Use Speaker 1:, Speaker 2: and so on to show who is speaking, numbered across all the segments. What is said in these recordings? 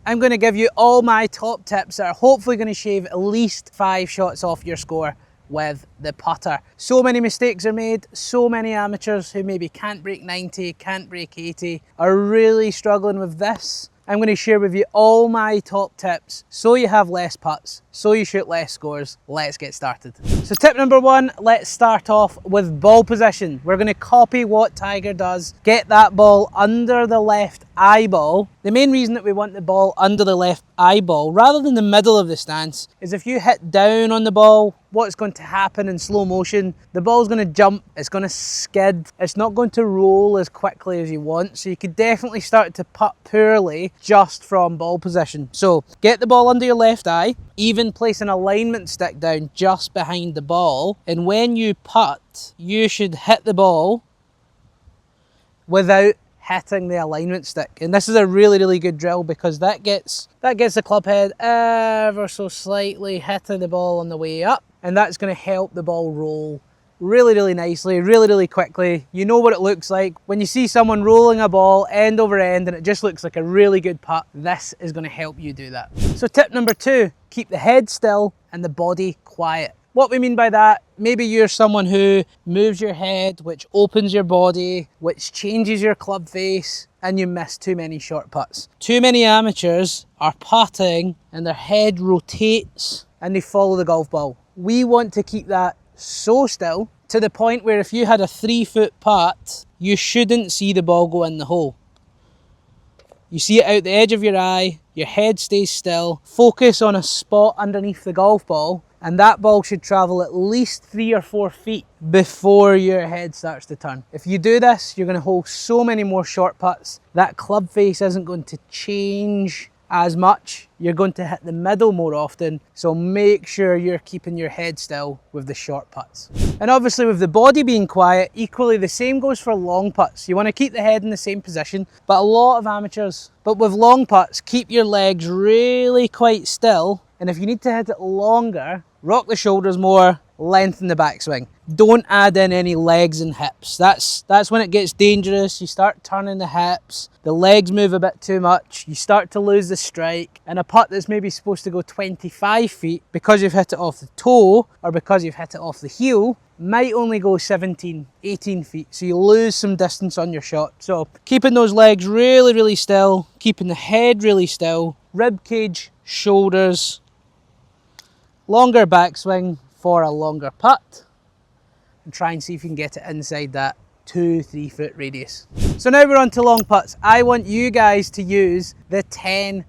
Speaker 1: I'm going to give you all my top tips that are hopefully going to shave at least 5 shots off your score with the putter. So many mistakes are made, so many amateurs who maybe can't break 90, can't break 80, are really struggling with this. I'm going to share with you all my top tips so you have less putts, so you shoot less scores. Let's get started. So tip number 1, let's start off with ball position. We're going to copy what Tiger does. Get that ball under the left eyeball. The main reason that we want the ball under the left eyeball rather than the middle of the stance is if you hit down on the ball, what's going to happen in slow motion, the ball's going to jump, it's going to skid, it's not going to roll as quickly as you want, so you could definitely start to putt poorly just from ball position. So get the ball under your left eye, even place an alignment stick down just behind the ball, and when you putt, you should hit the ball without hitting the alignment stick. And this is a really good drill because that gets the club head ever so slightly hitting the ball on the way up, and that's going to help the ball roll really nicely, really quickly. You know what it looks like when you see someone rolling a ball end over end and it just looks like a really good putt. This is going to help you do that. So tip number 2, keep the head still and the body quiet. What we mean by that, maybe you're someone who moves your head, which opens your body, which changes your club face, and you miss too many short putts. Too many amateurs are putting and their head rotates and they follow the golf ball. We want to keep that so still to the point where if you had a 3-foot putt, you shouldn't see the ball go in the hole. You see it out the edge of your eye, your head stays still, focus on a spot underneath the golf ball, and that ball should travel at least 3 or 4 feet before your head starts to turn. If you do this, you're going to hold so many more short putts. That club face isn't going to change as much. You're going to hit the middle more often, so make sure you're keeping your head still with the short putts. And obviously with the body being quiet, equally the same goes for long putts. You want to keep the head in the same position, but a lot of amateurs, but with long putts, keep your legs really quite still, and if you need to hit it longer, rock the shoulders more, lengthen the backswing. Don't add in any legs and hips. That's when it gets dangerous. You start turning the hips, the legs move a bit too much, you start to lose the strike, and a putt that's maybe supposed to go 25 feet because you've hit it off the toe or because you've hit it off the heel might only go 17, 18 feet. So you lose some distance on your shot. So keeping those legs really still, keeping the head really still, rib cage, shoulders, longer backswing for a longer putt, and try and see if you can get it inside that 2-3 foot radius. So now we're on to long putts. I want you guys to use the 10%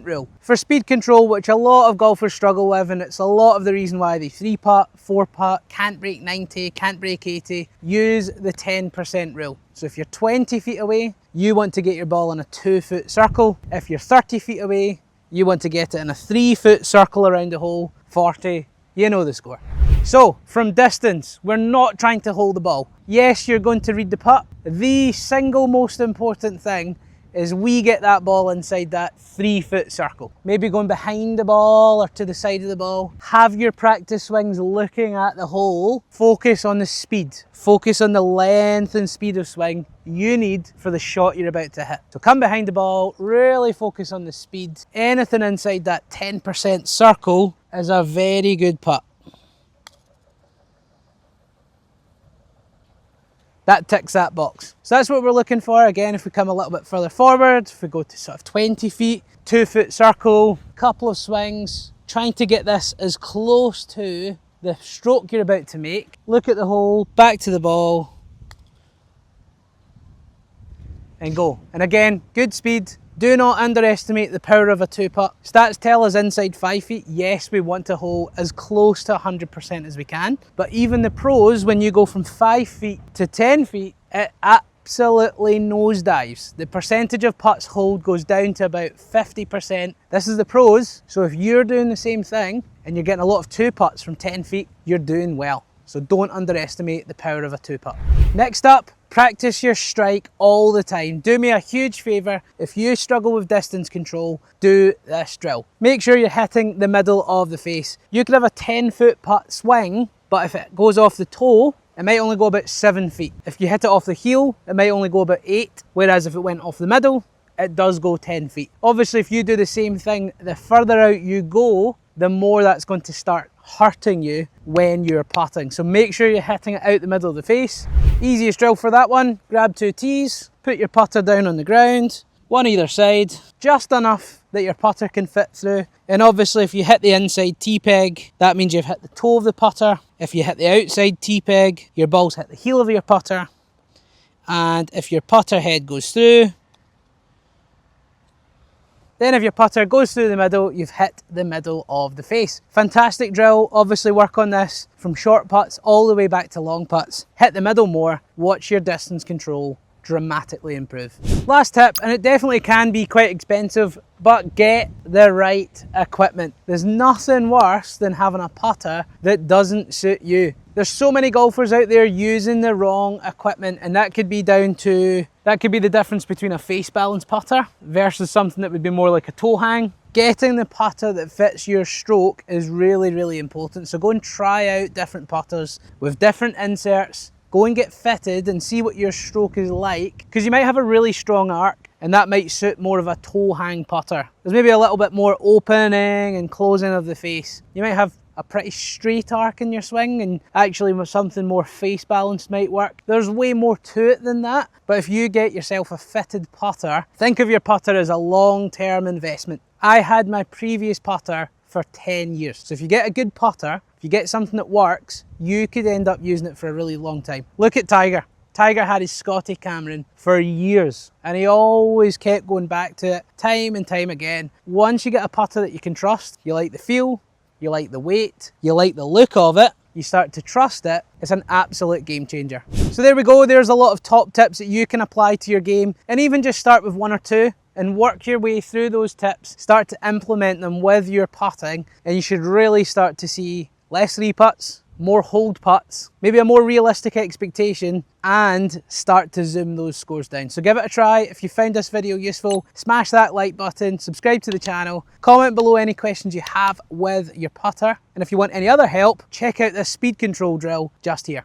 Speaker 1: rule for speed control, which a lot of golfers struggle with, and it's a lot of the reason why they 3-putt, 4-putt, can't break 90, can't break 80. Use the 10% rule. So if you're 20 feet away, you want to get your ball in a 2-foot circle. If you're 30 feet away, you want to get it in a 3-foot circle around the hole. 40, you know the score. So from distance, we're not trying to hold the ball. Yes, you're going to read the putt. The single most important thing is we get that ball inside that 3-foot circle. Maybe going behind the ball or to the side of the ball. Have your practice swings looking at the hole. Focus on the speed. Focus on the length and speed of swing you need for the shot you're about to hit. So come behind the ball, really focus on the speed. Anything inside that 10% circle is a very good putt. That ticks that box. So that's what we're looking for. Again, if we come a little bit further forward, if we go to sort of 20 feet, 2-foot circle, couple of swings, trying to get this as close to the stroke you're about to make. Look at the hole, back to the ball, and go. And again, good speed. Do not underestimate the power of a 2-putt. Stats tell us inside 5 feet, yes, we want to hole as close to 100% as we can. But even the pros, when you go from 5 feet to 10 feet, it absolutely nosedives. The percentage of putts hold goes down to about 50%. This is the pros, so if you're doing the same thing and you're getting a lot of 2-putts from 10 feet, you're doing well. So don't underestimate the power of a 2-putt. Next up, practice your strike all the time. Do me a huge favour, if you struggle with distance control, do this drill. Make sure you're hitting the middle of the face. You could have a 10-foot putt swing, but if it goes off the toe, it might only go about 7 feet. If you hit it off the heel, it might only go about 8, whereas if it went off the middle, it does go 10 feet. Obviously, if you do the same thing, the further out you go, the more that's going to start hurting you when you're putting. So make sure you're hitting it out the middle of the face. Easiest drill for that one, grab 2 tees, put your putter down on the ground, one either side, just enough that your putter can fit through. And obviously if you hit the inside tee peg, that means you've hit the toe of the putter. If you hit the outside tee peg, your ball's hit the heel of your putter. And if your putter head goes through, then if your putter goes through the middle, you've hit the middle of the face. Fantastic drill. Obviously work on this from short putts all the way back to long putts. Hit the middle more, watch your distance control dramatically improve. Last tip, and it definitely can be quite expensive, but get the right equipment. There's nothing worse than having a putter that doesn't suit you. There's so many golfers out there using the wrong equipment, and that could be the difference between a face balance putter versus something that would be more like a toe hang. Getting the putter that fits your stroke is really, really important. So go and try out different putters with different inserts. Go and get fitted and see what your stroke is like, because you might have a really strong arc and that might suit more of a toe hang putter. There's maybe a little bit more opening and closing of the face. You might have a pretty straight arc in your swing, and actually with something more face balanced might work. There's way more to it than that, but if you get yourself a fitted putter, think of your putter as a long-term investment. I had my previous putter for 10 years. So if you get a good putter, if you get something that works, you could end up using it for a really long time. Look at Tiger. Tiger had his Scotty Cameron for years and he always kept going back to it time and time again. Once you get a putter that you can trust, you like the feel, you like the weight, you like the look of it, you start to trust it, it's an absolute game changer. So there we go, there's a lot of top tips that you can apply to your game, and even just start with 1 or 2 and work your way through those tips, start to implement them with your putting, and you should really start to see less 3-putts, more hold putts, maybe a more realistic expectation, and start to zoom those scores down. So give it a try. If you found this video useful, smash that like button, subscribe to the channel, comment below any questions you have with your putter, and if you want any other help, check out this speed control drill just here.